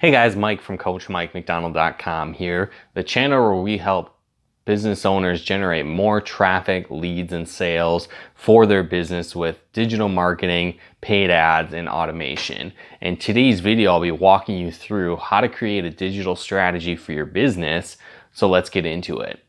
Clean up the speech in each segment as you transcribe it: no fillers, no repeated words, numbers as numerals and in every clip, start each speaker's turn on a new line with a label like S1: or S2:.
S1: Hey guys, Mike from MacDonald.com here, the channel where we help business owners generate more traffic, leads, and sales for their business with digital marketing, paid ads, and automation. In today's video, I'll be walking you through how to create a digital strategy for your business. So let's get into it.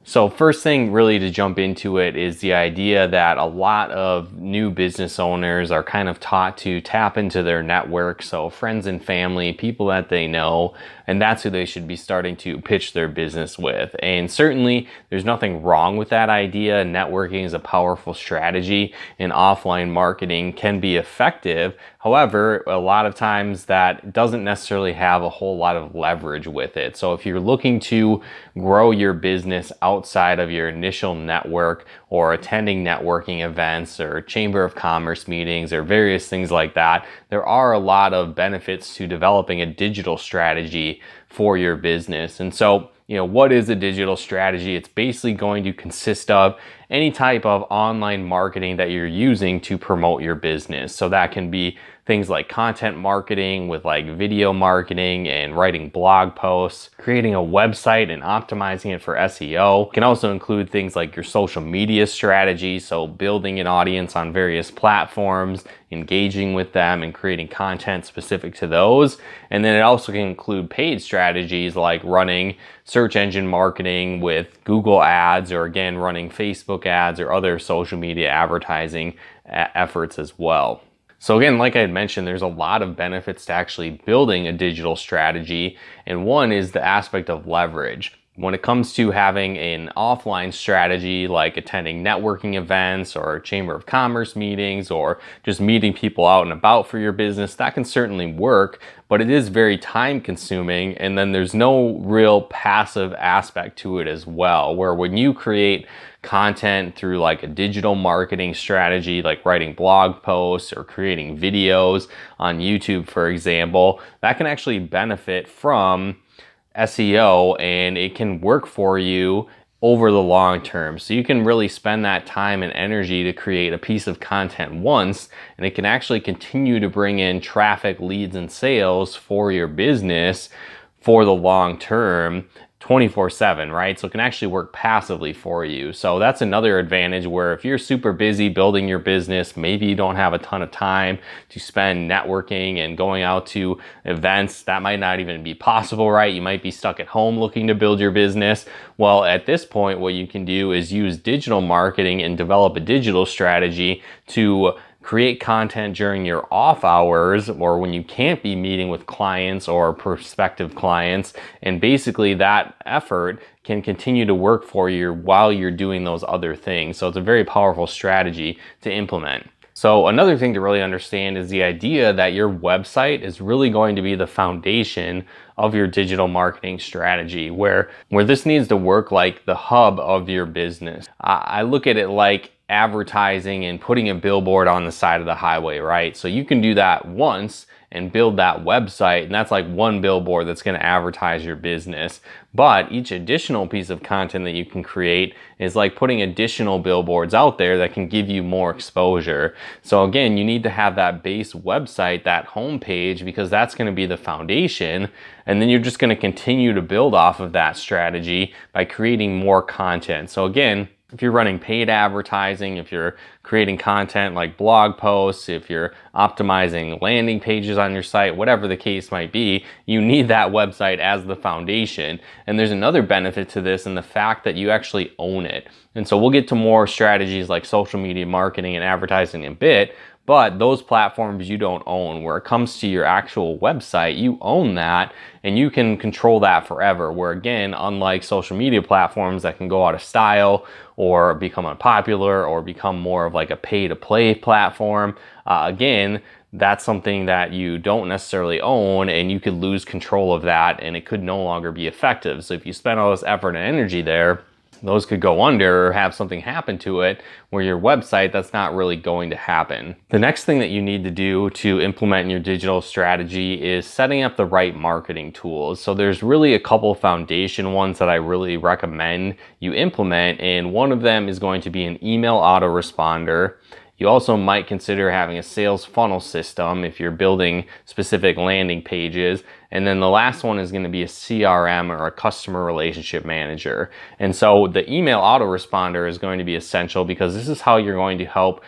S1: So first thing really to jump into it is the idea that a lot of new business owners are kind of taught to tap into their network. So friends and family, people that they know, and that's who they should be starting to pitch their business with. And certainly there's nothing wrong with that idea. Networking is a powerful strategy and offline marketing can be effective. However, a lot of times that doesn't necessarily have a whole lot of leverage with it. So if you're looking to grow your business outside of your initial network or attending networking events or chamber of commerce meetings or various things like that, there are a lot of benefits to developing a digital strategy for your business. And so, what is a digital strategy? It's basically going to consist of any type of online marketing that you're using to promote your business. So that can be things like content marketing with like video marketing and writing blog posts, creating a website and optimizing it for SEO. It can also include things like your social media strategy, so building an audience on various platforms, engaging with them and creating content specific to those. And then it also can include paid strategies like running search engine marketing with Google ads, or again, running Facebook ads or other social media advertising efforts as well. So again, like I had mentioned, there's a lot of benefits to actually building a digital strategy. And one is the aspect of leverage. When it comes to having an offline strategy like attending networking events or chamber of commerce meetings or just meeting people out and about for your business, that can certainly work, but it is very time consuming, and then there's no real passive aspect to it as well, where when you create content through like a digital marketing strategy like writing blog posts or creating videos on YouTube, for example, that can actually benefit from SEO and it can work for you over the long term. So you can really spend that time and energy to create a piece of content once, and it can actually continue to bring in traffic, leads, and sales for your business for the long term, 24/7, right? So it can actually work passively for you. So that's another advantage, where if you're super busy building your business, maybe you don't have a ton of time to spend networking and going out to events, that might not even be possible, right? You might be stuck at home looking to build your business. Well, at this point, what you can do is use digital marketing and develop a digital strategy to create content during your off hours or when you can't be meeting with clients or prospective clients. And basically that effort can continue to work for you while you're doing those other things. So it's a very powerful strategy to implement. So another thing to really understand is the idea that your website is really going to be the foundation of your digital marketing strategy, where this needs to work like the hub of your business. I look at it like advertising and putting a billboard on the side of the highway, right? So you can do that once and build that website, and that's like one billboard that's going to advertise your business. But each additional piece of content that you can create is like putting additional billboards out there that can give you more exposure. So again, you need to have that base website, that homepage, because that's going to be the foundation. And then you're just going to continue to build off of that strategy by creating more content. So again, if you're running paid advertising, if you're creating content like blog posts, if you're optimizing landing pages on your site, whatever the case might be, you need that website as the foundation. And there's another benefit to this in the fact that you actually own it. And so we'll get to more strategies like social media marketing and advertising in a bit, but those platforms you don't own. Where it comes to your actual website, you own that and you can control that forever. Where again, unlike social media platforms that can go out of style or become unpopular or become more of like a pay-to-play platform, again, that's something that you don't necessarily own, and you could lose control of that and it could no longer be effective. So if you spend all this effort and energy there, those could go under or have something happen to it, where your website, that's not really going to happen. The next thing that you need to do to implement your digital strategy is setting up the right marketing tools. So there's really a couple foundation ones that I really recommend you implement, and one of them is going to be an email autoresponder. You also might consider having a sales funnel system if you're building specific landing pages. And then the last one is going to be a CRM, or a customer relationship manager. And so the email autoresponder is going to be essential, because this is how you're going to help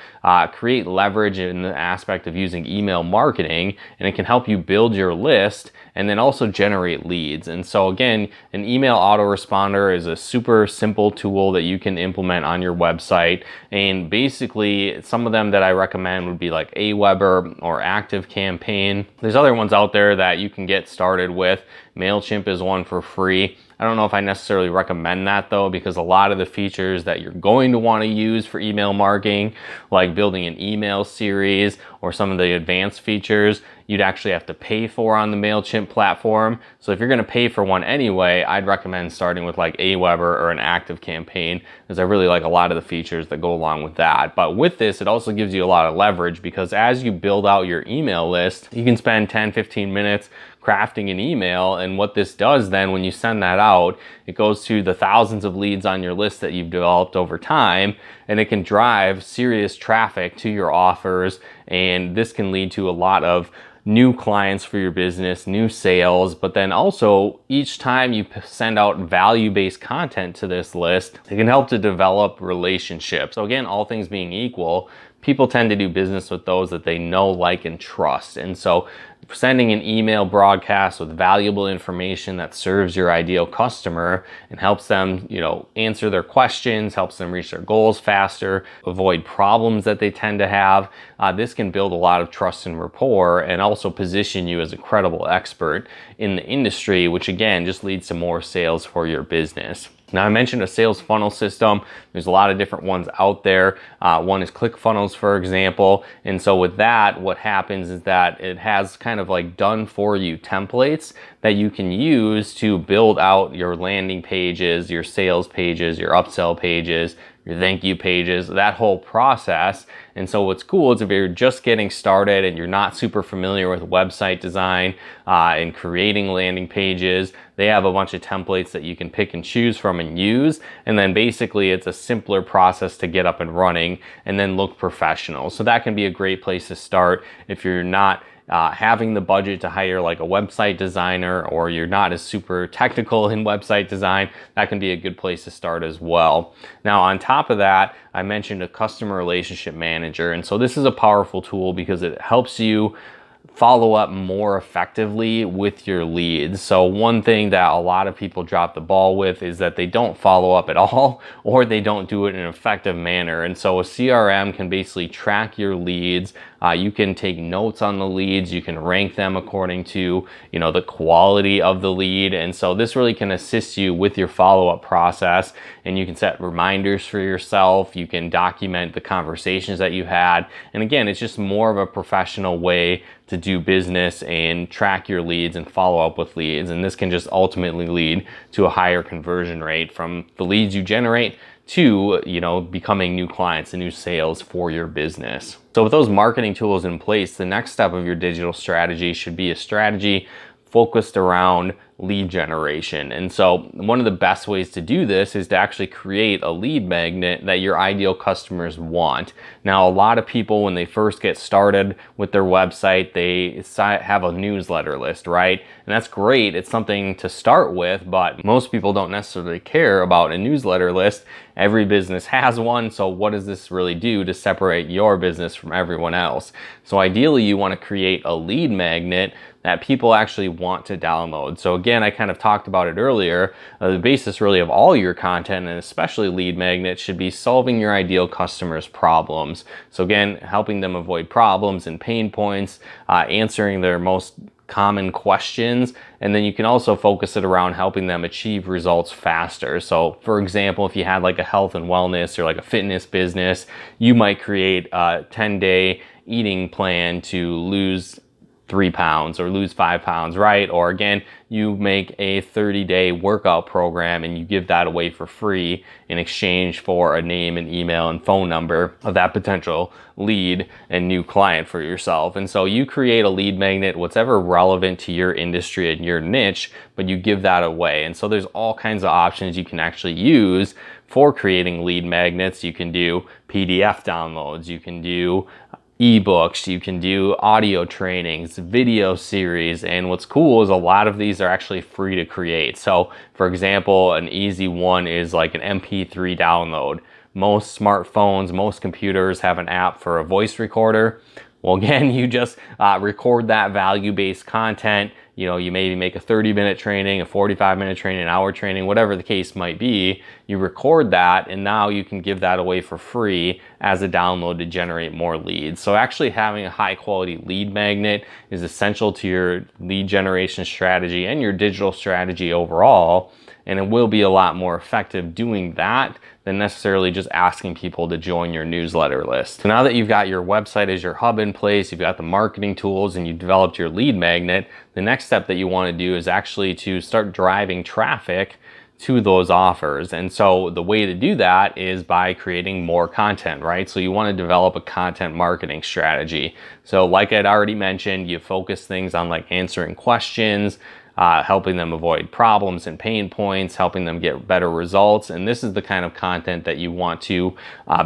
S1: create leverage in the aspect of using email marketing, and it can help you build your list and then also generate leads. And so again, an email autoresponder is a super simple tool that you can implement on your website. And basically, some of them that I recommend would be like Aweber or ActiveCampaign. There's other ones out there that you can get started with. MailChimp is one for free. I don't know if I necessarily recommend that though, because a lot of the features that you're going to want to use for email marketing, like building an email series or some of the advanced features, you'd actually have to pay for on the MailChimp platform. So if you're going to pay for one anyway, I'd recommend starting with like Aweber or an ActiveCampaign, because I really like a lot of the features that go along with that. But with this, it also gives you a lot of leverage, because as you build out your email list, you can spend 10-15 minutes crafting an email. And what this does then, when you send that out, it goes to the thousands of leads on your list that you've developed over time, and it can drive serious traffic to your offers. And this can lead to a lot of new clients for your business, new sales. But then also, each time you send out value-based content to this list, it can help to develop relationships. So again, all things being equal, people tend to do business with those that they know, like, and trust. And so sending an email broadcast with valuable information that serves your ideal customer and helps them, answer their questions, helps them reach their goals faster, avoid problems that they tend to have. This can build a lot of trust and rapport, and also position you as a credible expert in the industry, which again just leads to more sales for your business. Now, I mentioned a sales funnel system. There's a lot of different ones out there. One is ClickFunnels, for example. And so with that, what happens is that it has kind of like done for you templates that you can use to build out your landing pages, your sales pages, your upsell pages, your thank you pages, that whole process. And so what's cool is if you're just getting started and you're not super familiar with website design and creating landing pages, they have a bunch of templates that you can pick and choose from and use. And then basically it's a simpler process to get up and running and then look professional. So that can be a great place to start if you're not having the budget to hire like a website designer, or you're not as super technical in website design. That can be a good place to start as well. Now, on top of that, I mentioned a customer relationship manager. And so this is a powerful tool because it helps you follow up more effectively with your leads. So one thing that a lot of people drop the ball with is that they don't follow up at all, or they don't do it in an effective manner. And so a CRM can basically track your leads. You can take notes on the leads. You can rank them according to, the quality of the lead. And so this really can assist you with your follow-up process. And you can set reminders for yourself. You can document the conversations that you had. And again, it's just more of a professional way to do business and track your leads and follow up with leads. And this can just ultimately lead to a higher conversion rate from the leads you generate to, becoming new clients and new sales for your business. So with those marketing tools in place, the next step of your digital strategy should be a strategy focused around lead generation. And so one of the best ways to do this is to actually create a lead magnet that your ideal customers want. Now, a lot of people, when they first get started with their website, they have a newsletter list, right? And that's great. It's something to start with, but most people don't necessarily care about a newsletter list. Every business has one. So what does this really do to separate your business from everyone else? So ideally, you want to create a lead magnet that people actually want to download. So again, I kind of talked about it earlier. The basis really of all your content, and especially lead magnets, should be solving your ideal customers' problems. So again, helping them avoid problems and pain points, answering their most common questions, and then you can also focus it around helping them achieve results faster. So for example, if you had like a health and wellness or like a fitness business, you might create a 10-day eating plan to lose 3 pounds or lose 5 pounds, right? Or again, you make a 30-day workout program and you give that away for free in exchange for a name and email and phone number of that potential lead and new client for yourself. And so you create a lead magnet, whatever relevant to your industry and your niche, but you give that away. And so there's all kinds of options you can actually use for creating lead magnets. You can do PDF downloads, you can do ebooks, you can do audio trainings, video series, and what's cool is a lot of these are actually free to create. So for example, an easy one is like an MP3 download. Most smartphones, most computers have an app for a voice recorder. Well, again, you just record that value-based content. You know, you maybe make a 30-minute training, a 45-minute training, an hour training, whatever the case might be. You record that, and now you can give that away for free as a download to generate more leads. So actually having a high-quality lead magnet is essential to your lead generation strategy and your digital strategy overall. And it will be a lot more effective doing that than necessarily just asking people to join your newsletter list. So now that you've got your website as your hub in place, you've got the marketing tools, and you've developed your lead magnet, the next step that you want to do is actually to start driving traffic to those offers. And so the way to do that is by creating more content, right? So you want to develop a content marketing strategy. So like I'd already mentioned, you focus things on like answering questions, helping them avoid problems and pain points, helping them get better results. And this is the kind of content that you want to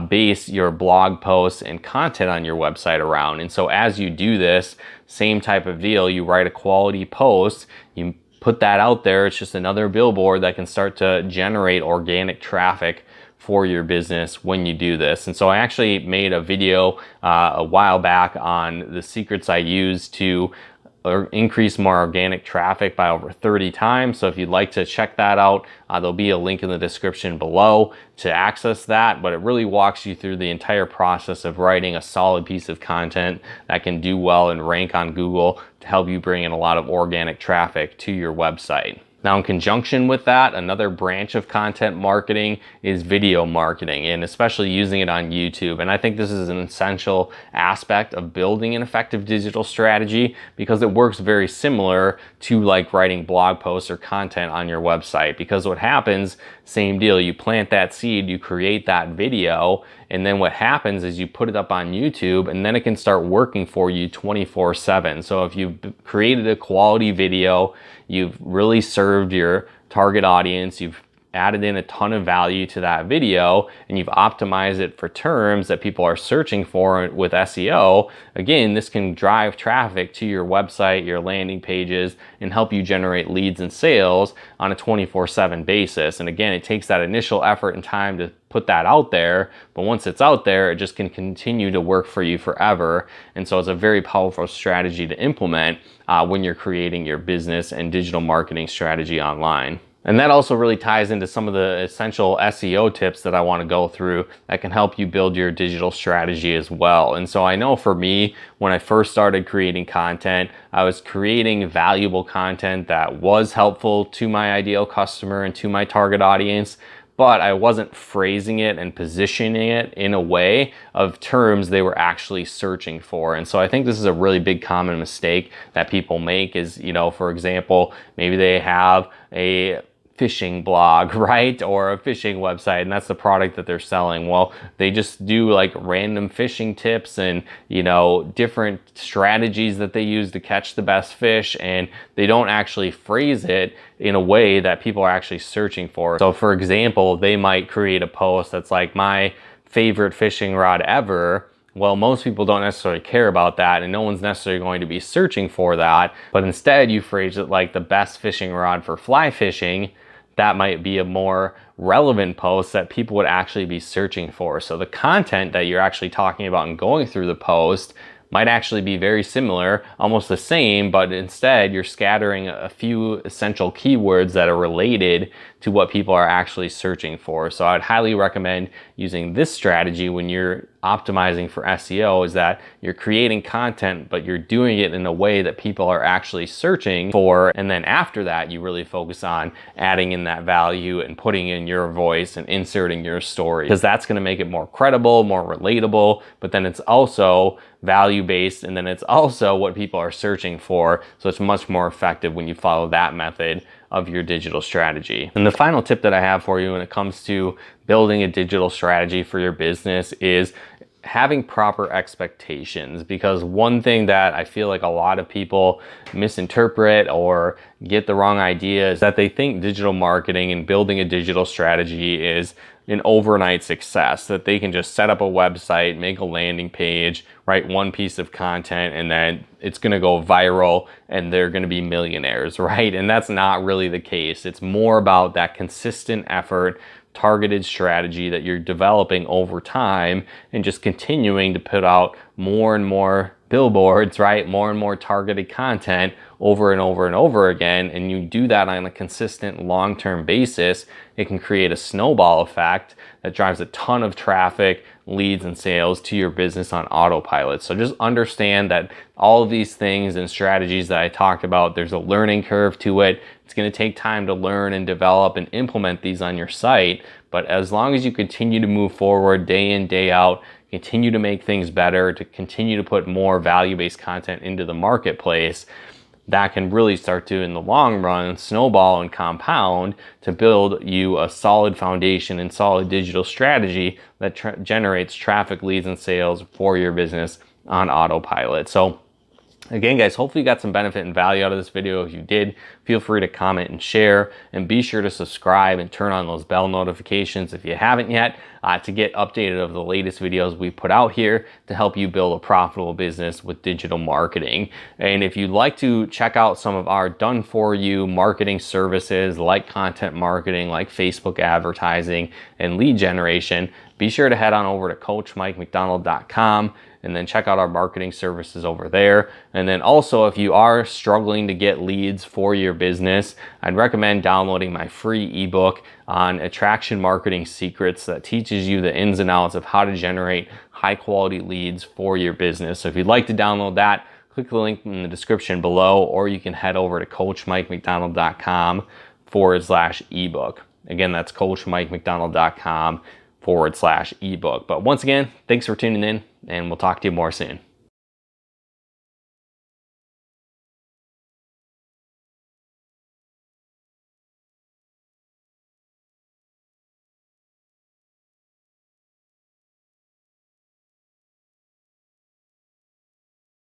S1: base your blog posts and content on your website around. And so as you do this, same type of deal, you write a quality post, you put that out there. It's just another billboard that can start to generate organic traffic for your business when you do this. And so I actually made a video a while back on the secrets I use to increase more organic traffic by over 30 times. So if you'd like to check that out, there'll be a link in the description below to access that. But it really walks you through the entire process of writing a solid piece of content that can do well and rank on Google to help you bring in a lot of organic traffic to your website. Now, in conjunction with that, another branch of content marketing is video marketing, and especially using it on YouTube. And I think this is an essential aspect of building an effective digital strategy because it works very similar to like writing blog posts or content on your website. Because what happens, same deal, you plant that seed, you create that video, and then what happens is you put it up on YouTube, and then it can start working for you 24/7. So if you've created a quality video, you've really served your target audience, you've added in a ton of value to that video, and you've optimized it for terms that people are searching for with SEO, again, this can drive traffic to your website, your landing pages, and help you generate leads and sales on a 24/7 basis. And again, it takes that initial effort and time to put that out there, but once it's out there, it just can continue to work for you forever. And so it's a very powerful strategy to implement when you're creating your business and digital marketing strategy online. And that also really ties into some of the essential SEO tips that I want to go through that can help you build your digital strategy as well. And so I know for me, when I first started creating content, I was creating valuable content that was helpful to my ideal customer and to my target audience, but I wasn't phrasing it and positioning it in a way of terms they were actually searching for. And so I think this is a really big common mistake that people make is, you know, for example, maybe they have a fishing blog, right? Or a fishing website, and that's the product that they're selling. Well, they just do like random fishing tips and, you know, different strategies that they use to catch the best fish, and they don't actually phrase it in a way that people are actually searching for. So for example, they might create a post that's like my favorite fishing rod ever. Well, most people don't necessarily care about that, and no one's necessarily going to be searching for that. But instead, you phrase it like the best fishing rod for fly fishing. That might be a more relevant post that people would actually be searching for. So the content that you're actually talking about and going through the post might actually be very similar, almost the same, but instead you're scattering a few essential keywords that are related to what people are actually searching for. So I'd highly recommend using this strategy when you're optimizing for SEO, is that you're creating content, but you're doing it in a way that people are actually searching for. And then after that, you really focus on adding in that value and putting in your voice and inserting your story, because that's going to make it more credible, more relatable, but then it's also value-based, and then it's also what people are searching for. So it's much more effective when you follow that method of your digital strategy. And the final tip that I have for you when it comes to building a digital strategy for your business is having proper expectations. Because one thing that I feel like a lot of people misinterpret or get the wrong idea is that they think digital marketing and building a digital strategy is an overnight success, that they can just set up a website, make a landing page, write one piece of content, and then it's going to go viral and they're going to be millionaires, right? And that's not really the case. It's more about that consistent effort, targeted strategy that you're developing over time, and just continuing to put out more and more billboards, right? More and more targeted content over and over and over again. And you do that on a consistent long-term basis, it can create a snowball effect that drives a ton of traffic, leads, and sales to your business on autopilot. So just understand that all of these things and strategies that I talked about, there's a learning curve to it. It's going to take time to learn and develop and implement these on your site. But as long as you continue to move forward day in, day out, continue to make things better, to continue to put more value-based content into the marketplace, that can really start to, in the long run, snowball and compound to build you a solid foundation and solid digital strategy that generates traffic, leads, and sales for your business on autopilot. So again, guys, hopefully you got some benefit and value out of this video. If you did, feel free to comment and share, and be sure to subscribe and turn on those bell notifications if you haven't yet, to get updated of the latest videos we put out here to help you build a profitable business with digital marketing. And if you'd like to check out some of our done for you marketing services like content marketing, like Facebook advertising and lead generation, be sure to head on over to coachmikemacdonald.com and then check out our marketing services over there. And then also, if you are struggling to get leads for your business, I'd recommend downloading my free ebook on attraction marketing secrets that teaches you the ins and outs of how to generate high quality leads for your business. So if you'd like to download that, click the link in the description below, or you can head over to coachmikemacdonald.com/ebook. Again, that's coachmikemacdonald.com/ebook. But once again, thanks for tuning in, and we'll talk to you more soon.